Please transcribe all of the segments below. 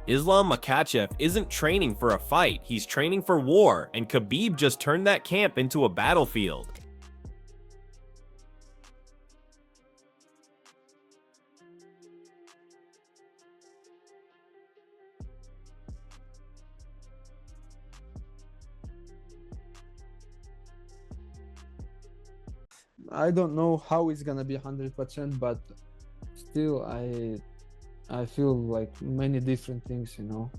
Islam Makhachev isn't training for a fight, he's training for war, and Khabib just turned that camp into a battlefield. I don't know how it's gonna be 100%, but still I feel like many different things, you know,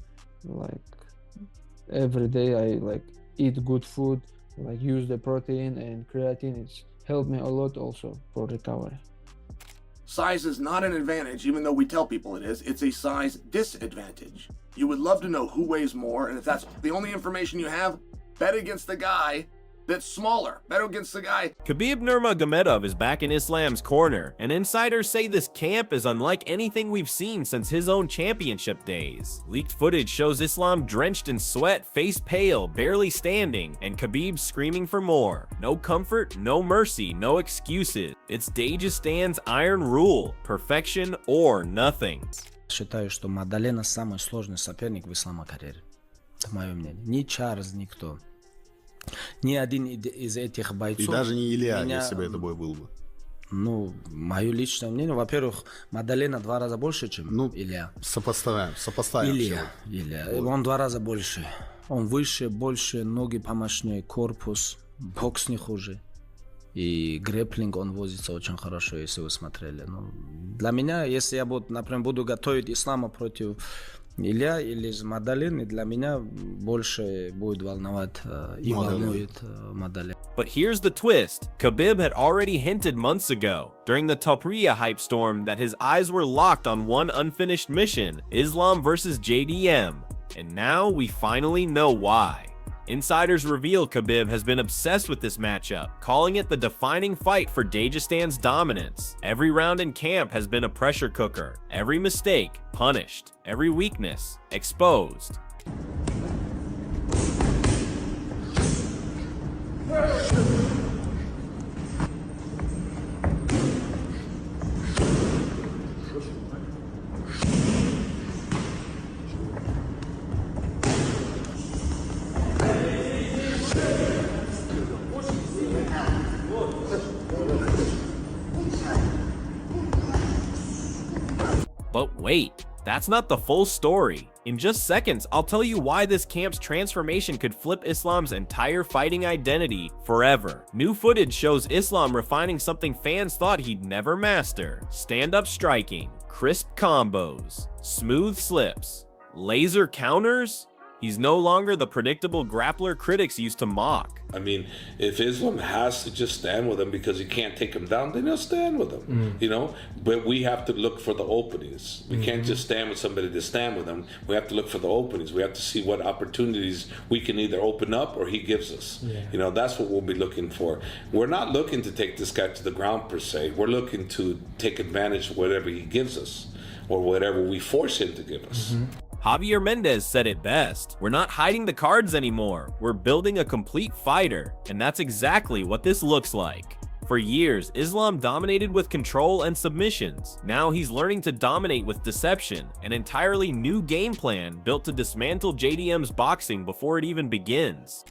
like every day I like eat good food, like use the protein and creatine. It's helped me a lot also for recovery. Size is not an advantage, even though we tell people it is. It's a size disadvantage. You would love to know who weighs more, and if that's the only information you have, bet against the guy that's smaller. Bet against the guy. Khabib Nurmagomedov is back in Islam's corner, and insiders say this camp is unlike anything we've seen since his own championship days. Leaked footage shows Islam drenched in sweat, face pale, barely standing, and Khabib screaming for more. No comfort, no mercy, no excuses. It's Dagestan's iron rule: perfection or nothing. Считаю, что Мадалена самый сложный соперник в ислама карьере. Это мое мнение. Ни Чарльз, никто. Ни один из этих бойцов... И даже не Илья, если бы это бой был бы. Ну, мое личное мнение, во-первых, Мадалена 2 раза больше, чем Илья. Сопоставим. Илья. Вот. Он 2 раза больше. Он выше, больше, ноги помощнее, корпус, бокс не хуже. И грэпплинг он возится очень хорошо, если вы смотрели. Ну, для меня, если я, например, буду готовить Ислама против Илья или Маддалены, для меня больше будет волновать и волнует Мадалена. But here's the twist. Khabib had already hinted months ago, during the Topuria hype storm, that his eyes were locked on one unfinished mission, Islam versus JDM. And now we finally know why. Insiders reveal Khabib has been obsessed with this matchup, calling it the defining fight for Dagestan's dominance. Every round in camp has been a pressure cooker, every mistake punished, every weakness exposed. But wait, that's not the full story. In just seconds, I'll tell you why this camp's transformation could flip Islam's entire fighting identity forever. New footage shows Islam refining something fans thought he'd never master: stand-up striking, crisp combos, smooth slips, laser counters. He's no longer the predictable grappler critics used to mock. I mean, if Islam has to just stand with him because he can't take him down, then he'll stand with him, you know? But we have to look for the openings. We can't just stand with somebody to stand with him. We have to look for the openings. We have to see what opportunities we can either open up or he gives us. You know, that's what we'll be looking for. We're not looking to take this guy to the ground per se. We're looking to take advantage of whatever he gives us or whatever we force him to give us. Javier Mendez said it best: "We're not hiding the cards anymore, we're building a complete fighter," and that's exactly what this looks like. For years, Islam dominated with control and submissions. Now he's learning to dominate with deception, an entirely new game plan built to dismantle JDM's boxing before it even begins.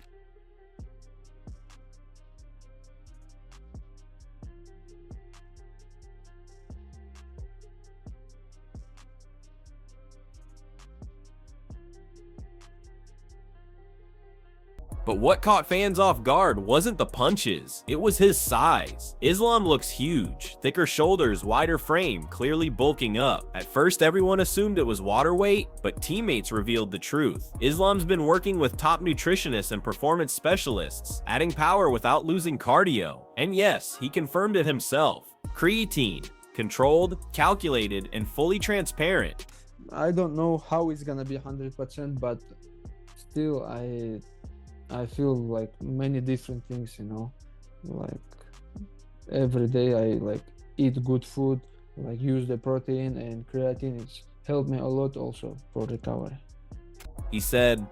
But what caught fans off guard wasn't the punches, it was his size. Islam looks huge, thicker shoulders, wider frame, clearly bulking up. At first everyone assumed it was water weight, but teammates revealed the truth. Islam's been working with top nutritionists and performance specialists, adding power without losing cardio. And yes, he confirmed it himself. Creatine, controlled, calculated, and fully transparent. I don't know how it's gonna be 100%, but still I feel like many different things, you know, like every day I like eat good food, like use the protein and creatine. It's helped me a lot also for recovery. He said,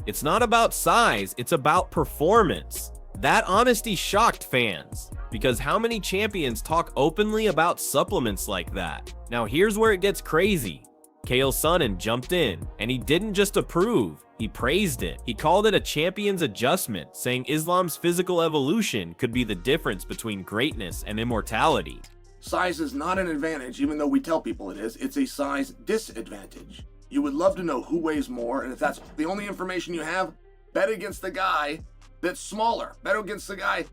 "It's not about size, it's about performance." That honesty shocked fans, because how many champions talk openly about supplements like that? Now here's where it gets crazy. Chael Sonnen jumped in, and he didn't just approve, he praised it. He called it a champion's adjustment, saying Islam's physical evolution could be the difference between greatness and immortality. Size is not an advantage, even though we tell people it is. It's a size disadvantage. You would love to know who weighs more, and if that's the only information you have, bet against the guy that's smaller. Bet against the guy.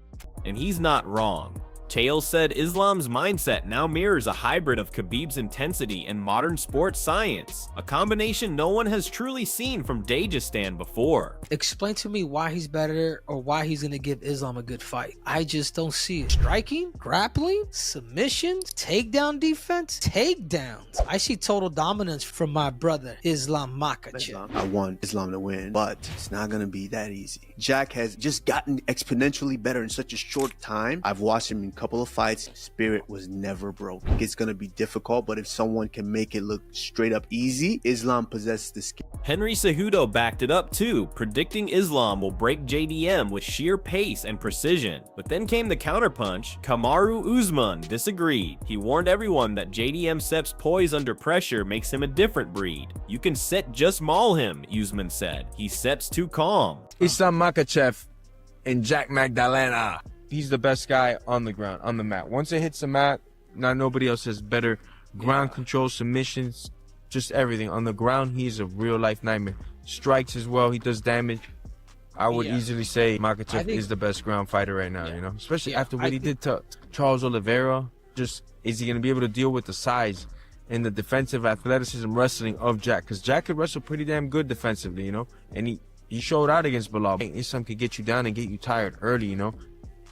And he's not wrong. Chael said Islam's mindset now mirrors a hybrid of Khabib's intensity and modern sports science, a combination no one has truly seen from Dagestan before. Explain to me why he's better or why he's going to give Islam a good fight. I just don't see it. Striking, grappling, submissions, takedown defense, takedowns. I see total dominance from my brother, Islam Makhachev. I want Islam to win, but it's not going to be that easy. Jack has just gotten exponentially better in such a short time. I've watched him in couple of fights. Spirit was never broke. It's gonna be difficult, but if someone can make it look straight up easy, Islam possesses the skill. Henry Cejudo backed it up too, predicting Islam will break JDM with sheer pace and precision. But then came the counterpunch. Kamaru Usman disagreed. He warned everyone that JDM Sepp's poise under pressure makes him a different breed. You can set just maul him, Usman said. He Sepp's too calm. Islam Makhachev and Jack Magdalena. He's the best guy on the ground, on the mat. Once it hits the mat, now nobody else has better ground control, submissions, just everything. On the ground, he's a real-life nightmare. Strikes as well, he does damage. I would easily say Makhachev is the best ground fighter right now, you know? Especially after what he did to Charles Oliveira. Just, is he going to be able to deal with the size and the defensive athleticism wrestling of Jack? Because Jack could wrestle pretty damn good defensively, you know? And he showed out against Bilal. Islam could get you down and get you tired early, you know?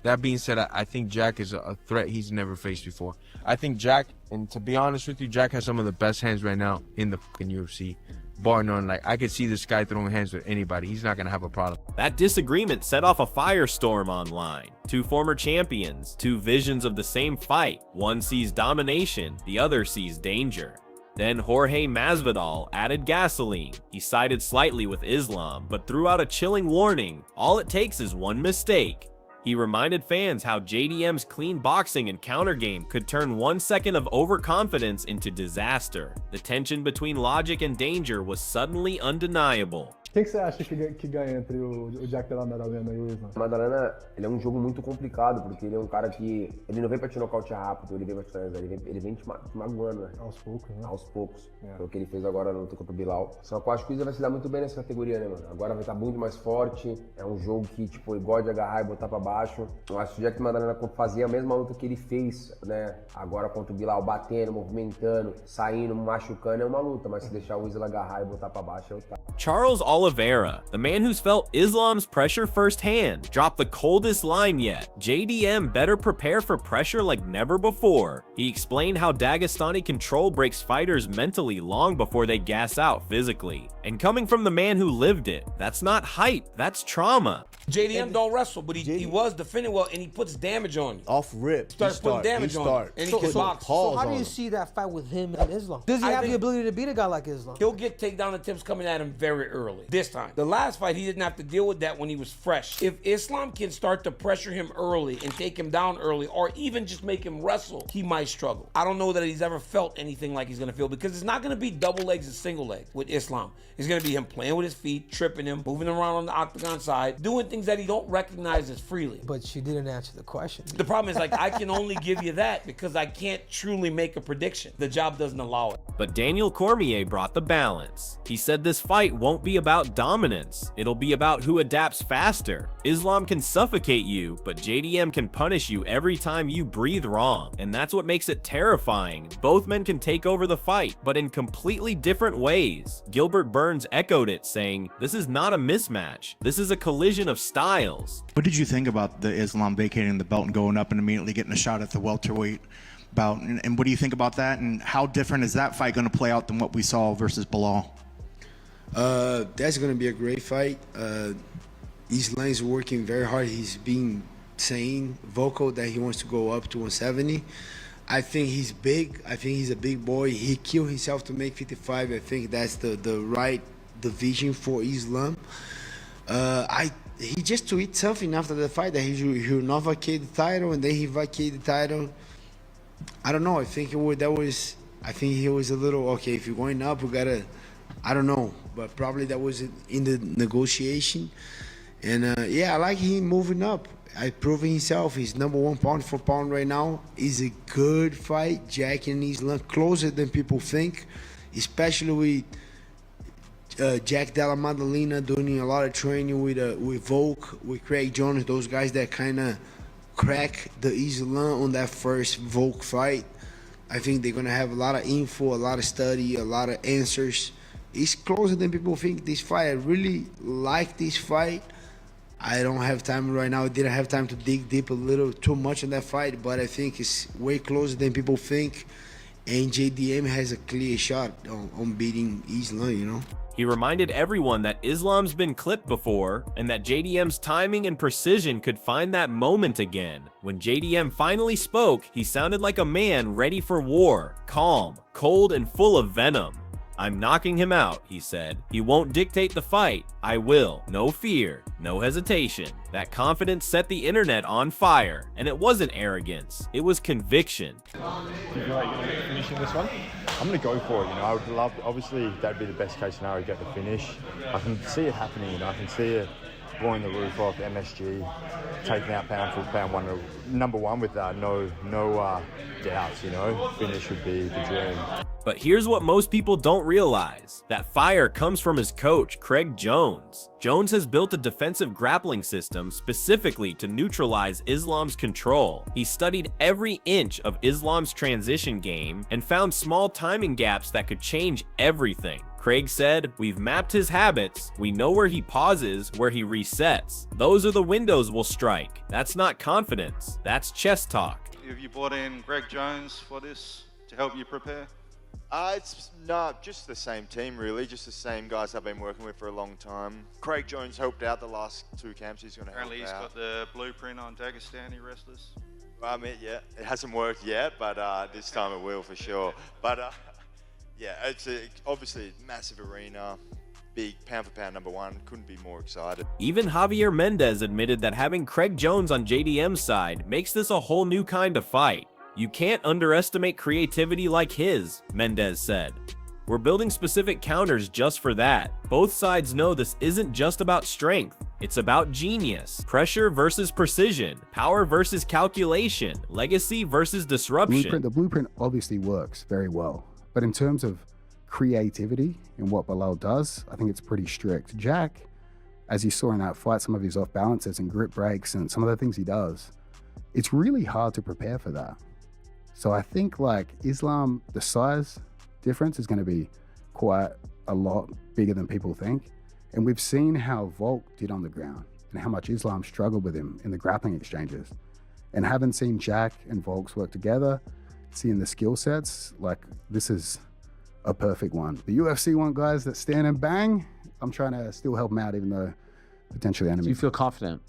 That being said, I think Jack is a threat he's never faced before. I think Jack, and to be honest with you, Jack has some of the best hands right now in the fucking UFC. Bar none. Like, I could see this guy throwing hands with anybody. He's not going to have a problem. That disagreement set off a firestorm online. Two former champions, two visions of the same fight. One sees domination, the other sees danger. Then Jorge Masvidal added gasoline. He sided slightly with Islam, but threw out a chilling warning. All it takes is one mistake. He reminded fans how JDM's clean boxing and counter game could turn 1 second of overconfidence into disaster. The tension between logic and danger was suddenly undeniable. Quem que você acha que ganha entre o Jack Della Maddalena e o Islam? Maddalena, ele é um jogo muito complicado, porque ele é um cara que... Ele não vem pra te nocautear rápido, ele vem pra te finalizar, ele vem te magoando, né? Aos poucos, né? Aos poucos. Foi o que ele fez agora na luta contra o Bilal. Só que eu acho que o Islam vai se dar muito bem nessa categoria, né, mano? Agora vai estar muito mais forte, é um jogo que, tipo, ele gosta de agarrar e botar pra baixo. Eu acho que o Jack Maddalena fazia a mesma luta que ele fez, né? Agora contra o Bilal, batendo, movimentando, saindo, machucando, é uma luta, mas se deixar o Islam agarrar e botar pra baixo, é o tá. Charles Oliveira, the man who's felt Islam's pressure firsthand, dropped the coldest line yet. JDM better prepare for pressure like never before. He explained how Dagestani control breaks fighters mentally long before they gas out physically. And coming from the man who lived it, that's not hype, that's trauma. JDM don't wrestle, but he was defending well, and he puts damage on you. Off rip. Starts putting damage on you, and he can box. So how do you see that fight with him and Islam? Does he have the ability to beat a guy like Islam? He'll get takedown attempts coming at him very early. This time. The last fight, he didn't have to deal with that when he was fresh. If Islam can start to pressure him early and take him down early, or even just make him wrestle, he might struggle. I don't know that he's ever felt anything like he's going to feel, because it's not going to be double legs and single legs with Islam. It's going to be him playing with his feet, tripping him, moving around on the octagon side, doing things that he don't recognize as freely. But she didn't answer the question. The problem is, like, I can only give you that because I can't truly make a prediction. The job doesn't allow it. But Daniel Cormier brought the balance. He said this fight won't be about dominance. It'll be about who adapts faster. Islam can suffocate you, but JDM can punish you every time you breathe wrong. And that's what makes it terrifying. Both men can take over the fight, but in completely different ways. Gilbert Burns echoed it, saying, "This is not a mismatch. This is a collision of styles." What did you think about the Islam vacating the belt and going up and immediately getting a shot at the welterweight bout? And what do you think about that? And how different is that fight going to play out than what we saw versus Bilal? That's going to be a great fight. Islam is working very hard. He's being vocal that he wants to go up to 170. I think he's big. I think he's a big boy. He killed himself to make 55. I think that's the right division for Islam. He just tweeted something after the fight that he will not vacate the title, and then he vacated the title. I don't know. I think that was I think he was a little, okay, if you're going up, we gotta, I don't know, but probably that was in the negotiation. And yeah, I like him moving up. Proving himself. He's #1 pound for pound right now. It's a good fight. Jack and Islam closer than people think, especially with Jack Della Maddalena doing a lot of training with Volk, with Craig Jones, those guys that kind of crack the Islam on that first Volk fight. I think they're gonna have a lot of info, a lot of study, a lot of answers. It's closer than people think, this fight. I really like this fight. I don't have time right now. I didn't have time to dig deep a little too much in that fight, but I think it's way closer than people think. And JDM has a clear shot on beating Islam, you know? He reminded everyone that Islam's been clipped before and that JDM's timing and precision could find that moment again. When JDM finally spoke, he sounded like a man ready for war, calm, cold, and full of venom. "I'm knocking him out," he said. "He won't dictate the fight. I will. No fear, no hesitation." That confidence set the internet on fire, and it wasn't arrogance, it was conviction. Do you feel like you're going to get the finish in this one? I'm going to go for it, you know. I would love, obviously, that'd be the best case scenario, get the finish. I can see it happening, you know. I can see it blowing the roof off MSG, taking out pound for pound #1 with no doubts, you know. Finish would be the dream. But here's what most people don't realize. That fire comes from his coach, Craig Jones. Jones has built a defensive grappling system specifically to neutralize Islam's control. He studied every inch of Islam's transition game and found small timing gaps that could change everything. Craig said, "We've mapped his habits. We know where he pauses, where he resets. Those are the windows we'll strike. That's not confidence. That's chess talk." Have you brought in Greg Jones for this to help you prepare? It's not just the same team, really. Just the same guys I've been working with for a long time. Craig Jones helped out the last 2 camps. He's going to help out. Apparently he's got the blueprint on Dagestani wrestlers. I mean, yeah, it hasn't worked yet, but this time it will for sure. But yeah, it's obviously a massive arena. Big pound for pound #1. Couldn't be more excited. Even Javier Mendez admitted that having Craig Jones on JDM's side makes this a whole new kind of fight. "You can't underestimate creativity like his," Mendez said. "We're building specific counters just for that. Both sides know this isn't just about strength. It's about genius. Pressure versus precision. Power versus calculation. Legacy versus disruption." The blueprint obviously works very well. But in terms of creativity and what Belal does, I think it's pretty strict. Jack, as you saw in that fight, some of his off balances and grip breaks and some of the things he does, it's really hard to prepare for that. So I think like Islam, the size difference is going to be quite a lot bigger than people think. And we've seen how Volk did on the ground and how much Islam struggled with him in the grappling exchanges. And having seen Jack and Volks work together, seeing the skill sets, like this is a perfect one. The UFC want guys that stand and bang. I'm trying to still help them out even though potentially enemies. Do you feel confident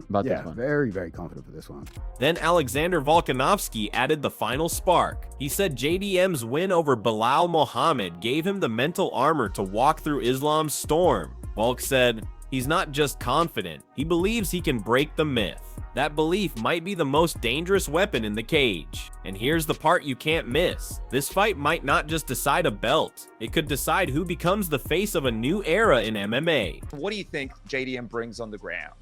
about this one? Yeah, very, very confident for this one. Then Alexander Volkanovski added the final spark. He said JDM's win over Belal Muhammad gave him the mental armor to walk through Islam's storm. Volk said, "He's not just confident, he believes he can break the myth. That belief might be the most dangerous weapon in the cage. And here's the part you can't miss. This fight might not just decide a belt, it could decide who becomes the face of a new era in MMA." What do you think JDM brings on the ground?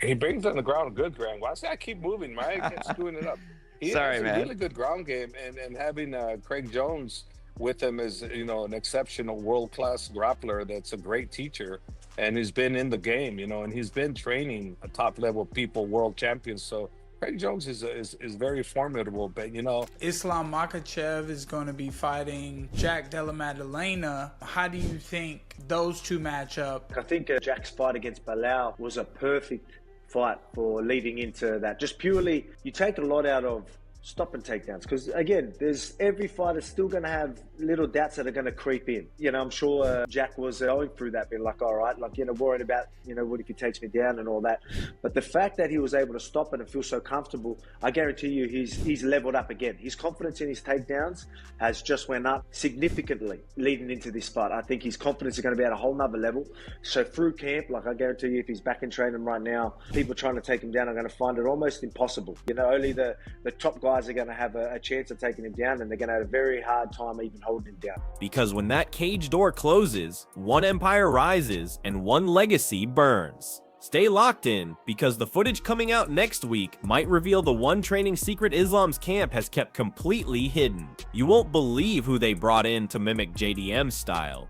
He brings on the ground a good ground. Why say I keep moving, Mike? I keep screwing it up. He has a really good ground game, and having Craig Jones with him is, you know, an exceptional world-class grappler that's a great teacher, and he's been in the game, you know, and he's been training a top-level people, world champions. So Craig Jones is very formidable, but you know, Islam Makhachev is going to be fighting Jack Della Maddalena. How do you think those two match up? I think Jack's fight against Belal was a perfect fight for leading into that. Just purely, you take a lot out of stop and takedowns, because again, there's every fighter's still going to have little doubts that are going to creep in. You know, I'm sure Jack was going through that, being like, all right, like, you know, worried about, you know, what if he takes me down and all that. But the fact that he was able to stop it and feel so comfortable, I guarantee you he's leveled up again. His confidence in his takedowns has just went up significantly leading into this fight. I think his confidence is going to be at a whole nother level. So through camp, like, I guarantee you if he's back in training right now, people trying to take him down are going to find it almost impossible. You know, only the top guys guys are going to have a chance of taking him down, and they're going to have a very hard time even holding him down. Because when that cage door closes, one empire rises and one legacy burns. Stay locked in, because the footage coming out next week might reveal the one training secret Islam's camp has kept completely hidden. You won't believe who they brought in to mimic JDM's style.